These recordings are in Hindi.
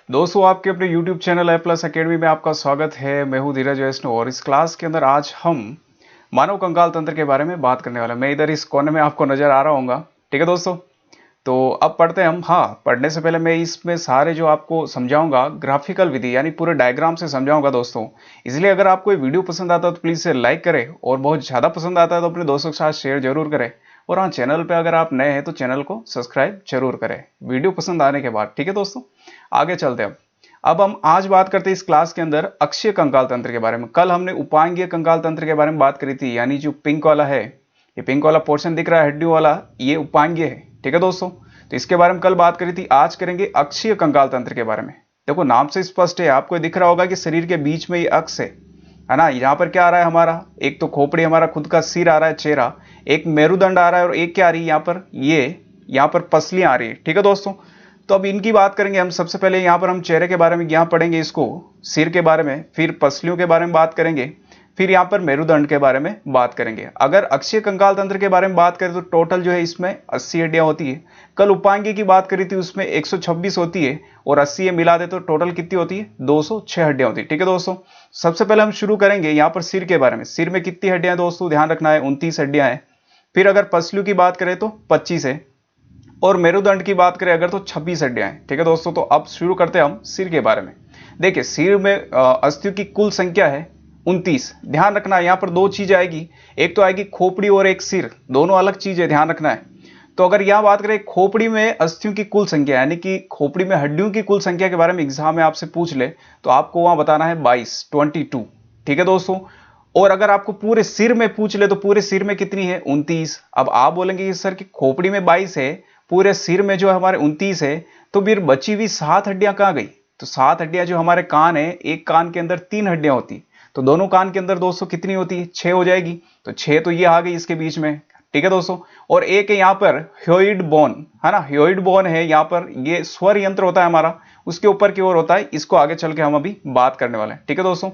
दोस्तों आपके अपने YouTube चैनल आई प्लस अकेडमी में आपका स्वागत है। मैं हूं धीरज वैष्णव और इस क्लास के अंदर आज हम मानव कंकाल तंत्र के बारे में बात करने वाले हैं। मैं इधर इस कोने में आपको नजर आ रहा हूँगा, ठीक है दोस्तों। तो अब पढ़ते हैं हम। हाँ, पढ़ने से पहले मैं इसमें सारे जो आपको समझाऊंगा ग्राफिकल विधि यानी पूरे डायग्राम से समझाऊंगा दोस्तों। इसलिए अगर आपको ये वीडियो पसंद आता है तो प्लीज़ इसे लाइक करें और बहुत ज़्यादा पसंद आता है तो अपने दोस्तों के साथ शेयर जरूर करें। और हाँ, चैनल पे अगर आप नए हैं तो चैनल को सब्सक्राइब जरूर करें वीडियो पसंद आने के बाद, ठीक है दोस्तों। आगे चलते हैं। अब हम आज बात करते हैं इस क्लास के अंदर अक्षीय कंकाल तंत्र के बारे में। कल हमने उपांगीय कंकाल तंत्र के बारे में बात करी थी, यानी जो पिंक वाला है, ये पिंक वाला पोर्शन दिख रहा है हड्डियों वाला, ये उपांगीय है, ठीक है दोस्तों। तो इसके बारे में कल बात करी थी। आज करेंगे अक्षीय कंकाल तंत्र के बारे में। देखो नाम से स्पष्ट है, आपको दिख रहा होगा कि शरीर के बीच में ये अक्ष है ना। यहाँ पर क्या आ रहा है हमारा, एक तो खोपड़ी, हमारा खुद का सिर आ रहा है, चेहरा, एक मेरुदंड आ रहा है और एक क्या आ रही है यहाँ पर, ये यहाँ पर पसलियां आ रही है, ठीक है दोस्तों। तो अब इनकी बात करेंगे हम। सबसे पहले यहाँ पर हम चेहरे के बारे में यहाँ पढ़ेंगे, इसको सिर के बारे में, फिर पसलियों के बारे में बात करेंगे, फिर यहाँ पर मेरुदंड के बारे में बात करेंगे। अगर अक्षीय कंकाल तंत्र के बारे में बात करें तो टोटल जो है इसमें 80 हड्डियां होती है। कल उपांगी की बात करी थी, उसमें 126 होती है और 80 ये मिला दे तो टोटल कितनी होती है, 206 हड्डियां होती है, ठीक है दोस्तों। सबसे पहले हम शुरू करेंगे यहाँ पर सिर के बारे में। सिर में कितनी हड्डियां दोस्तों, ध्यान रखना है, 29 हड्डियां हैं। फिर अगर पसलियों की बात करें तो 25 है और मेरुदंड की बात करें अगर तो 26 हड्डियां हैं, ठीक है दोस्तों। तो अब शुरू करते हैं हम सिर के बारे में। देखिए सिर में अस्थियों की कुल संख्या है 29। ध्यान रखना यहाँ पर दो चीज आएगी, एक तो आएगी खोपड़ी और एक सिर, दोनों अलग चीज है, ध्यान रखना है। तो अगर यहां बात करें खोपड़ी में अस्थियों की कुल संख्या, यानी कि खोपड़ी में हड्डियों की कुल संख्या के बारे में एग्जाम में आपसे पूछ ले तो आपको वहां बताना है 22, ठीक है दोस्तों। और अगर आपको पूरे सिर में पूछ ले तो पूरे सिर में कितनी है, 29। अब आप बोलेंगे कि सर कि खोपड़ी में 22 है, पूरे सिर में जो हमारे 29 है, तो फिर बची हुई 7 हड्डियां कहां गई। तो 7 हड्डियां जो हमारे कान है, एक कान के अंदर 3 हड्डियां होती, तो दोनों कान के अंदर दोस्तों कितनी होती है, 6 हो जाएगी। तो 6 तो ये आ गई इसके बीच में, ठीक है दोस्तों। और एक है यहाँ पर ह्योइड बोन, है ना, ह्योइड बोन है यहाँ पर, ये स्वर यंत्र होता है हमारा, उसके ऊपर की ओर होता है। इसको आगे चल के हम अभी बात करने वाले हैं, ठीक है दोस्तों।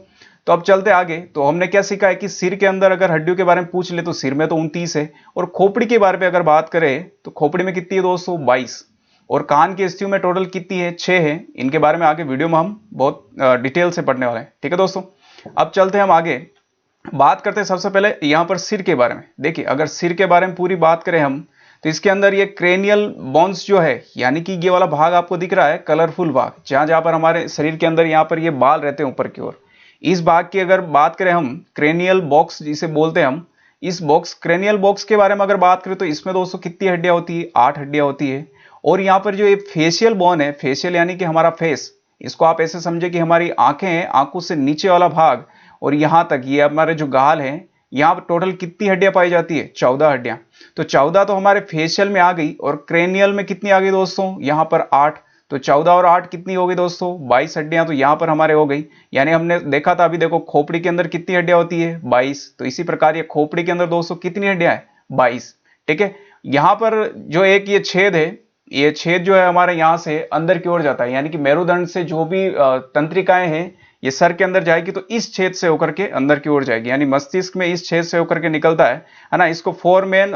तो अब चलते आगे। तो हमने क्या सीखा है कि सिर के अंदर अगर हड्डियों के बारे में पूछ ले तो सिर में तो 29 है, और खोपड़ी के बारे में अगर बात करें तो खोपड़ी में कितनी है दोस्तों, 22। और कान की अस्थियों में टोटल कितनी है, 6 है। इनके बारे में आगे वीडियो में हम बहुत डिटेल से पढ़ने वाले हैं, ठीक है दोस्तों। अब चलते हैं हम आगे, बात करते हैं सबसे पहले यहां पर सिर के बारे में। देखिए अगर सिर के बारे में पूरी बात करें हम तो इसके अंदर ये क्रेनियल बोन्स जो है, यानी कि ये वाला भाग आपको दिख रहा है, कलरफुल भाग, जहां जहां पर हमारे शरीर के अंदर यहाँ पर ये बाल रहते हैं ऊपर की ओर, इस भाग की अगर बात करें हम, क्रेनियल बॉक्स जिसे बोलते हैं हम, इस बॉक्स, क्रेनियल बॉक्स के बारे में अगर बात करें तो इसमें दोस्तों कितनी हड्डियां होती है, 8 हड्डियां होती है। और यहाँ पर जो ये फेशियल बोन है, फेशियल यानी कि हमारा फेस, इसको आप ऐसे समझे कि हमारी आंखें हैं, आंखों से नीचे वाला भाग और यहां तक ये हमारे जो गाल हैं, यहां पर टोटल कितनी हड्डियां पाई जाती है, 14 हड्डियां। तो 14 तो हमारे फेशियल में आ गई, और क्रेनियल में कितनी आ गई दोस्तों, यहां पर 8। तो 14 और 8 कितनी हो गई दोस्तों, 22 हड्डियां तो यहां पर हमारे हो गई। यानी हमने देखा था अभी, देखो खोपड़ी के अंदर कितनी हड्डियां होती है, 22। तो इसी प्रकार ये खोपड़ी के अंदर दोस्तों कितनी हड्डियां है, 22, ठीक है। यहां पर जो एक ये छेद है, ये छेद जो है हमारे यहां से अंदर की ओर जाता है, यानी कि मेरुदंड से जो भी तंत्रिकाएं हैं ये सर के अंदर जाएगी तो इस छेद से होकर के अंदर की ओर जाएगी, यानी मस्तिष्क में इस छेद से होकर के निकलता है ना। इसको फोरमेन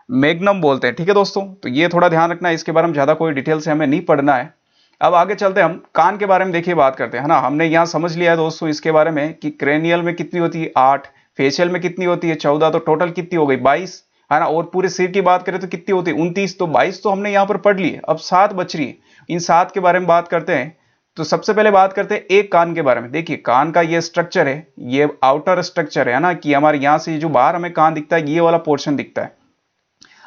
मैग्नम बोलते हैं, ठीक है दोस्तों। तो ये थोड़ा ध्यान रखना है, इसके बारे में ज्यादा कोई डिटेल से हमें नहीं पढ़ना है। अब आगे चलते हैं हम कान के बारे में, देखिए बात करते हैं, है ना। हमने यहाँ समझ लिया है दोस्तों इसके बारे में कि क्रेनियल में कितनी होती है, 8, फेशियल में कितनी होती है, 14, तो टोटल कितनी हो गई, 22, है ना। और पूरे सिर की बात करें तो कितनी होती है, 29। तो 22 तो हमने यहाँ पर पढ़ ली है, अब 7 बच रही है। इन 7 के बारे में बात करते हैं। तो सबसे पहले बात करते हैं एक कान के बारे में। देखिए कान का ये स्ट्रक्चर है, ये आउटर स्ट्रक्चर है ना, कि हमारे यहां से जो बाहर हमें कान दिखता है, ये वाला पोर्शन दिखता है।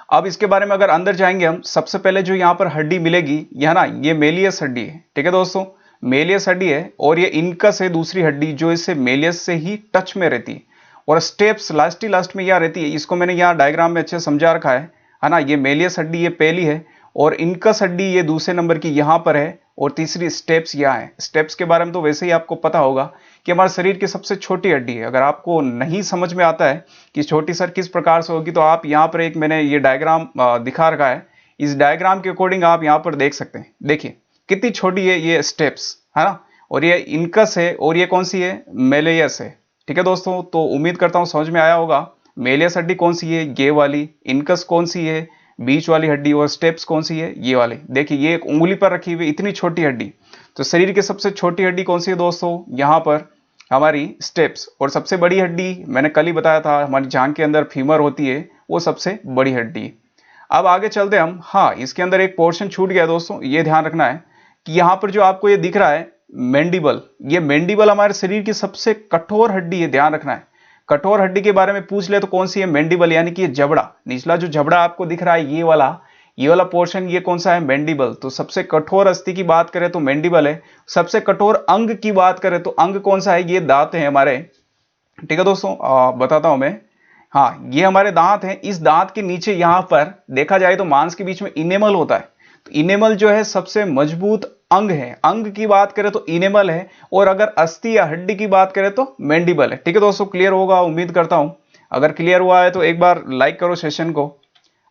अब इसके बारे में अगर अंदर जाएंगे हम, सबसे पहले जो यहाँ पर हड्डी मिलेगी, ये है ना, ये मेलियस हड्डी है, ठीक है दोस्तों, मेलियस हड्डी है। और ये इनकस है दूसरी हड्डी, जो इससे मेलियस से ही टच में रहती है। और स्टेप्स लास्ट ही लास्ट में यह रहती है, इसको मैंने यहाँ डायग्राम में अच्छे समझा रखा है ना। ये मेलियस हड्डी ये पहली है, और इनकस हड्डी ये दूसरे नंबर की यहां पर है, और तीसरी स्टेप्स यहाँ है। स्टेप्स के बारे में तो वैसे ही आपको पता होगा कि हमारे शरीर की सबसे छोटी हड्डी है। अगर आपको नहीं समझ में आता है कि छोटी सर किस प्रकार से होगी, तो आप यहाँ पर एक मैंने ये डायग्राम दिखा रखा है, इस डायग्राम के अकॉर्डिंग आप यहाँ पर देख सकते हैं। देखिए कितनी छोटी है ये स्टेप्स, है ना। और ये इनकस है, और ये कौन सी है, मेलेयस है, ठीक है दोस्तों। तो उम्मीद करता हूं समझ में आया होगा। मेलियस हड्डी कौन सी है, ये वाली, इनकस कौन सी है, बीच वाली हड्डी, और स्टेप्स कौन सी है, ये वाली। देखिए ये एक उंगली पर रखी हुई इतनी छोटी हड्डी। तो शरीर की सबसे छोटी हड्डी कौन सी है दोस्तों, यहाँ पर हमारी स्टेप्स। और सबसे बड़ी हड्डी मैंने कल ही बताया था, हमारी जांघ के अंदर फीमर होती है, वो सबसे बड़ी हड्डी। अब आगे चलते हम। हाँ, इसके अंदर एक पोर्शन छूट गया दोस्तों, ये ध्यान रखना है कि यहाँ पर जो आपको ये दिख रहा है मैंडिबल, ये मैंडिबल हमारे शरीर की सबसे कठोर हड्डी है, ध्यान रखना है। कठोर हड्डी के बारे में पूछ ले तो कौन सी है, मैंडिबल, यानी कि ये जबड़ा, निचला जो जबड़ा आपको दिख रहा है ये वाला पोर्शन, ये कौन सा है, मैंडिबल। तो सबसे कठोर अस्थि की बात करें तो मैंडिबल है। सबसे कठोर अंग की बात करें तो अंग कौन सा है, ये दांत है हमारे। ठीक है दोस्तों, बताता हूं मैं। हाँ, ये हमारे दांत हैं। इस दांत के नीचे यहां पर देखा जाए तो मांस के बीच में इनेमल होता है। तो इनेमल जो है सबसे मजबूत अंग है। अंग की बात करें तो इनेमल है, और अगर अस्थि या हड्डी की बात करें तो मैंडिबल है। ठीक है दोस्तों, क्लियर होगा उम्मीद करता हूं। अगर क्लियर हुआ है तो एक बार लाइक करो सेशन को।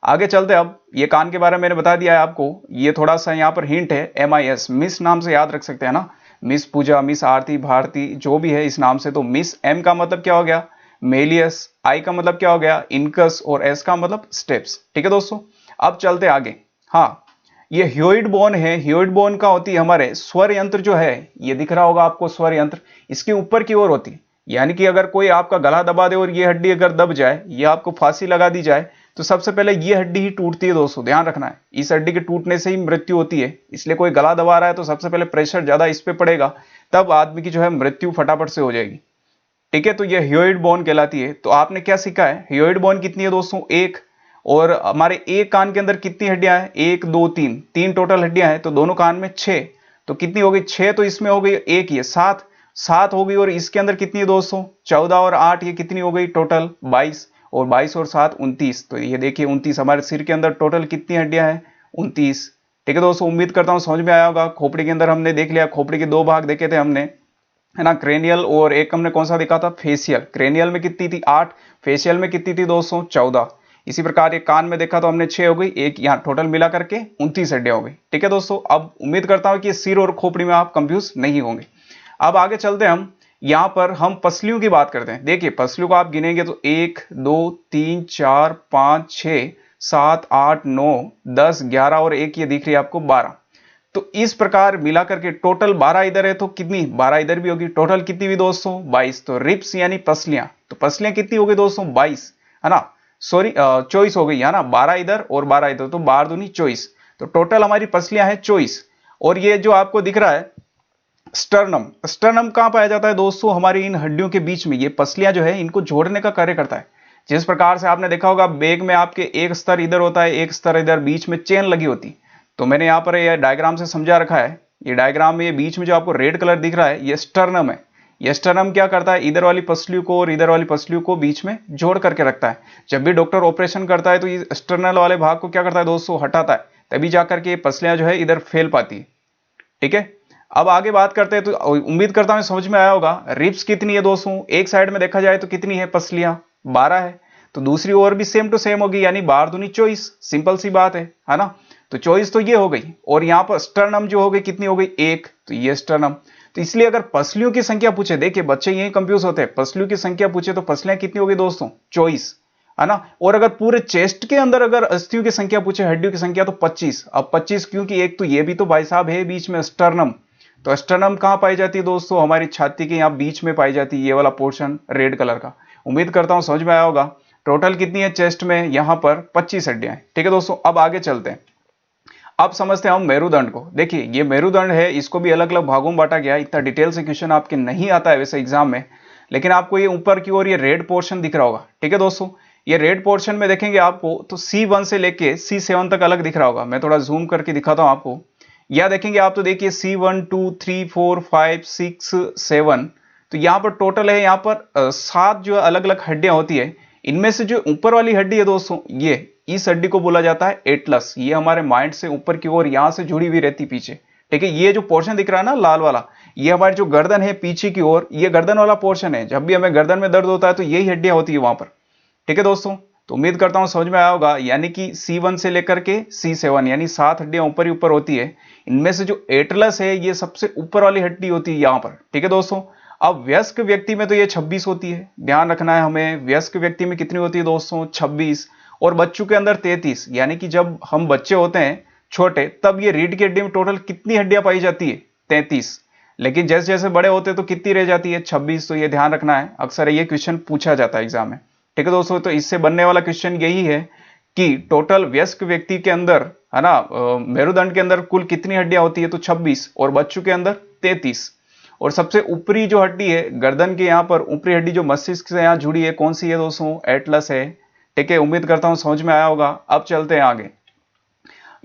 आगे चलते। अब ये कान के बारे में मैंने बता दिया है आपको, ये थोड़ा सा यहाँ पर हिंट है, MIS, मिस नाम से याद रख सकते हैं ना, मिस पूजा, मिस आरती, भारती, जो भी है इस नाम से। तो मिस, M का मतलब क्या हो गया, मेलियस, I का मतलब क्या हो गया, इनकस, और S का मतलब स्टेप्स। ठीक है दोस्तों, अब चलते आगे। हाँ, ये ह्योइड बोन है। ह्योइड बोन का होती है हमारे स्वर यंत्र जो है, ये दिख रहा होगा आपको स्वर यंत्र, इसके ऊपर की ओर होती है। यानी कि अगर कोई आपका गला दबा दे और ये हड्डी अगर दब जाए, ये आपको फांसी लगा दी जाए, तो सबसे पहले ये हड्डी ही टूटती है दोस्तों, ध्यान रखना है। इस हड्डी के टूटने से ही मृत्यु होती है। इसलिए कोई गला दबा रहा है तो सबसे पहले प्रेशर ज्यादा इस पे पड़ेगा, तब आदमी की जो है मृत्यु फटाफट से हो जाएगी। ठीक है, तो ये ह्योइड बोन कहलाती है। तो आपने क्या सीखा है, ह्योइड बोन कितनी है दोस्तों, एक। और हमारे एक कान के अंदर कितनी हड्डियां हैं, एक, दो, तीन, तीन टोटल हड्डियां हैं। तो दोनों कान में 6, तो कितनी हो गई, 6, तो इसमें हो गई एक, ये 7, 7 हो गई। और इसके अंदर कितनी है दोस्तों, 14 और 8, ये कितनी हो गई टोटल 22, और 22 और 7 29। तो ये देखिए 29, हमारे सिर के अंदर टोटल कितनी हड्डियां हैं, 29। ठीक है दोस्तों, उम्मीद करता हूं समझ में आया होगा। खोपड़ी के अंदर हमने देख लिया, खोपड़ी के 2 भाग देखे थे हमने, है ना, क्रेनियल, और एक हमने कौन सा देखा था, फेशियल। क्रेनियल में कितनी थी, 8, फेशियल में कितनी थी दोस्तों, 14। इसी प्रकार एक कान में देखा तो हमने 6 हो गई, एक यहाँ टोटल मिला करके 29 हड्डियां हो गई। ठीक है दोस्तों, अब उम्मीद करता हूं कि सिर और खोपड़ी में आप कंफ्यूज नहीं होंगे। अब आगे चलते हम। यहां पर हम पसलियों की बात करते हैं। देखिए पसलियों को आप गिनेंगे तो 1, 2, 3, 4, 5, 6, 7, 8, 9, 10, 11 और एक ये दिख रही है आपको 12। तो इस प्रकार मिला करके टोटल 12 इधर है, तो कितनी 12 इधर भी होगी, टोटल कितनी हुई दोस्तों 22। तो रिप्स यानी पसलियां, तो पसलियां कितनी हो गई दोस्तों 22, है ना, सॉरी 24 हो गई, है ना, 12 इधर और 12 इधर, तो 12 दूनी 24। तो टोटल हमारी पसलियां हैं 24। और ये जो आपको दिख रहा है स्टर्नम, स्टर्नम कहां पाया जाता है दोस्तों, हमारी इन हड्डियों के बीच में। ये पसलियां जो है इनको जोड़ने का कार्य करता है। जिस प्रकार से आपने देखा होगा बैग में आपके एक स्तर इधर होता है, एक स्तर इधर, बीच में चेन लगी होती। तो मैंने यहां पर ये डायग्राम से समझा रखा है। ये डायग्राम में ये बीच में जो आपको रेड कलर दिख रहा है, ये स्टर्नम है। ये स्टर्नम क्या करता है, इधर वाली पसलियों को और इधर वाली पसलियों को बीच में जोड़ करके रखता है। जब भी डॉक्टर ऑपरेशन करता है तो ये स्टर्नल वाले भाग को क्या करता है दोस्तों, हटाता है, तभी जाकर के पसलियां जो है इधर फैल पाती है। ठीक है, अब आगे बात करते हैं। तो उम्मीद करता हूं समझ में आया होगा। रिप्स कितनी है दोस्तों, एक साइड में देखा जाए तो कितनी है पसलियां, 12 है। तो दूसरी ओर भी सेम टू सेम होगी, यानी 12 दूनी 24, सिंपल सी बात है ना। तो 24 तो ये हो गई, और यहां पर स्टर्नम जो हो गई कितनी हो गई, 1, तो ये स्टर्नम। तो इसलिए अगर पसलियों की संख्या पूछे, देखिए बच्चे यही कंफ्यूज होते हैं, पसलियों की संख्या पूछे तो पसलियां कितनी हो गई दोस्तों 24, है ना। और अगर पूरे चेस्ट के अंदर अगर अस्थियों की संख्या पूछे, हड्डियों की संख्या, तो 25। अब 25 क्योंकि एक तो ये भी तो भाई साहब है बीच में स्टर्नम। तो स्टर्नम कहां पाई जाती है दोस्तों, हमारी छाती के यहां बीच में पाई जाती है, ये वाला पोर्शन रेड कलर का। उम्मीद करता हूं समझ में आया होगा। टोटल कितनी है चेस्ट में, यहां पर 25 हड्डियां हैं। ठीक है दोस्तों, अब आगे चलते हैं। अब समझते हैं हम मेरुदंड को। देखिए ये मेरुदंड है, इसको भी अलग अलग भागों में बांटा गया है। इतना डिटेल से क्वेश्चन आपके नहीं आता है वैसे एग्जाम में, लेकिन आपको ये ऊपर की ओर ये रेड पोर्शन दिख रहा होगा। ठीक है दोस्तों, ये रेड पोर्शन में देखेंगे आपको तो C1 से लेके C7 तक अलग दिख रहा होगा। मैं थोड़ा जूम करके दिखाता हूं आपको। या देखेंगे आप तो देखिए C1 2 3 4 5 6 7, तो यहां पर टोटल है, यहां पर 7 जो अलग अलग हड्डियां होती है। इनमें से जो ऊपर वाली हड्डी है दोस्तों, ये इस हड्डी को बोला जाता है एटलस। ये हमारे माइंड से ऊपर की ओर यहां से जुड़ी हुई रहती पीछे। ठीक है, ये जो पोर्शन दिख रहा है ना लाल वाला, ये हमारी जो गर्दन है पीछे की ओर, ये गर्दन वाला पोर्शन है। जब भी हमें गर्दन में दर्द होता है तो यही हड्डियां होती है वहां पर। ठीक है दोस्तों, तो उम्मीद करता हूं समझ में आया होगा। यानी कि C1 से लेकर के C7 यानी 7 हड्डियां ऊपर ही ऊपर होती है। इनमें से जो एटलस है ये सबसे ऊपर वाली हड्डी होती है यहां पर। ठीक है दोस्तों, अब वयस्क व्यक्ति में तो ये 26 होती है, ध्यान रखना है हमें। वयस्क व्यक्ति में कितनी होती है दोस्तों 26, और बच्चों के अंदर 33। यानी कि जब हम बच्चे होते हैं छोटे, तब ये रीढ़ की हड्डी में टोटल कितनी हड्डियां पाई जाती है, 33। लेकिन जैसे जैसे बड़े होते तो कितनी रह जाती है? 26। तो ये ध्यान रखना है, अक्सर ये क्वेश्चन पूछा जाता है एग्जाम में। ठीक है दोस्तों, तो इससे बनने वाला क्वेश्चन यही है कि टोटल वयस्क व्यक्ति के अंदर, है ना, मेरुदंड के अंदर कुल कितनी हड्डियां होती है? तो 26, और बच्चों के अंदर 33। और सबसे ऊपरी जो हड्डी है गर्दन के यहाँ पर, ऊपरी हड्डी जो मस्तिष्क से यहाँ जुड़ी है, कौन सी है दोस्तों? एटलस है। ठीक है, उम्मीद करता हूं समझ में आया होगा। अब चलते हैं आगे।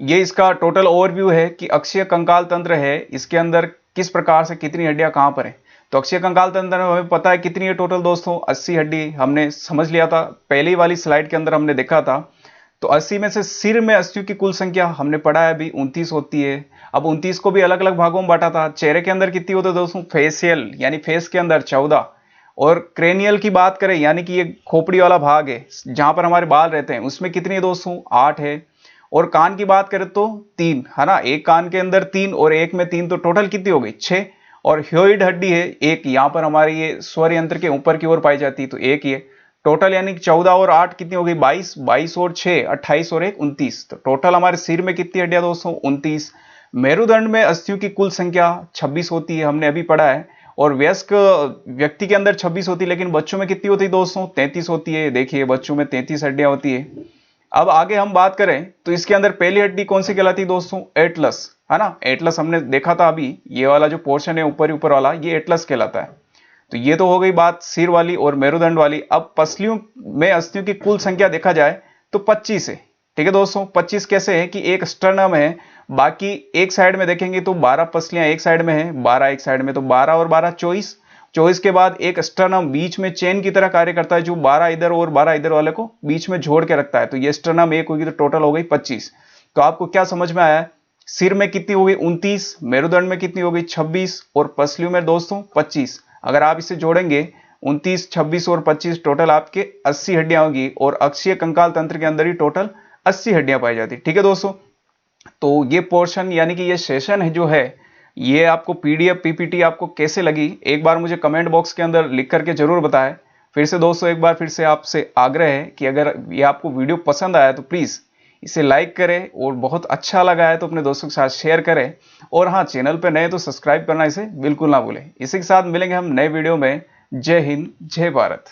ये इसका टोटल ओवरव्यू है कि अक्षीय कंकाल तंत्र है, इसके अंदर किस प्रकार से कितनी हड्डियां कहां पर है। तो अक्षीय कंकाल तंत्र में हमें पता है कितनी है टोटल दोस्तों? 80 हड्डी। हमने समझ लिया था, पहली वाली स्लाइड के अंदर हमने देखा था। तो 80 में से सिर में अस्थियों की कुल संख्या हमने पढ़ा है अभी 29 होती है। अब 29 को भी अलग अलग भागों में बांटा था। चेहरे के अंदर कितनी होती है दोस्तों? फेशियल यानी फेस के अंदर 14। और क्रेनियल की बात करें, यानी कि ये खोपड़ी वाला भाग है जहां पर हमारे बाल रहते हैं, उसमें कितनी है दोस्तों? 8 है। और कान की बात करें तो 3, है ना, एक कान के अंदर 3 और एक में 3, तो टोटल कितनी हो गई? 6। और ह्योइड हड्डी है एक, यहां पर हमारे ये स्वर यंत्र के ऊपर की ओर पाई जाती है, तो एक ही है। टोटल यानी कि 14 और 8 कितनी हो गई? 22। 22 और 6 28 और 1 29। तो टोटल हमारे सिर में कितनी हड्डियां दोस्तों? 29। मेरुदंड में अस्थियों की कुल संख्या 26 होती है, हमने अभी पढ़ा है। और वयस्क व्यक्ति के अंदर 26 होती है, लेकिन बच्चों में कितनी होती है दोस्तों? 33 होती है। देखिए बच्चों में 33 हड्डियां होती है। अब आगे हम बात करें तो इसके अंदर पहली हड्डी कौन सी कहलाती है दोस्तों? एटलस, है ना। एटलस हमने देखा था अभी, ये वाला जो पोर्शन है ऊपर ऊपर वाला, ये एटलस कहलाता है। तो ये तो हो गई बात सिर वाली और मेरुदंड वाली। अब पसलियों में अस्थियों की कुल संख्या देखा जाए तो 25 है। ठीक है दोस्तों, 25 कैसे है कि एक स्टर्नम है, बाकी एक साइड में देखेंगे तो 12 पसलियां एक साइड में है, 12 एक साइड में, तो 12 और 12 24। 24 के बाद एक स्टर्नम बीच में चेन की तरह कार्य करता है, जो 12 इधर और 12 इधर वाले को बीच में जोड़ के रखता है। तो ये स्टर्नम एक होगी, तो टोटल हो गई 25। तो आपको क्या समझ में आया? सिर में कितनी हो गई? 29, मेरुदंड में कितनी हो गई? 26, और पसलियों में दोस्तों 25। अगर आप इसे जोड़ेंगे 29, 26 और 25, टोटल आपके 80 हड्डियां होगी। और अक्षीय कंकाल तंत्र के अंदर ही टोटल 80 हड्डियां पाई जाती। ठीक है दोस्तों, तो ये पोर्शन यानी कि ये सेशन है जो है, ये आपको पीडीएफ पीपीटी आपको कैसे लगी, एक बार मुझे कमेंट बॉक्स के अंदर लिख करके जरूर बताएं। फिर से दोस्तों एक बार फिर से आपसे आग्रह है कि अगर ये आपको वीडियो पसंद आया तो प्लीज़ इसे लाइक करें, और बहुत अच्छा लगा है तो अपने दोस्तों के साथ शेयर करें। और हाँ, चैनल पर नए तो सब्सक्राइब करना इसे बिल्कुल ना भूलें। इसी के साथ मिलेंगे हम नए वीडियो में। जय हिंद, जय भारत।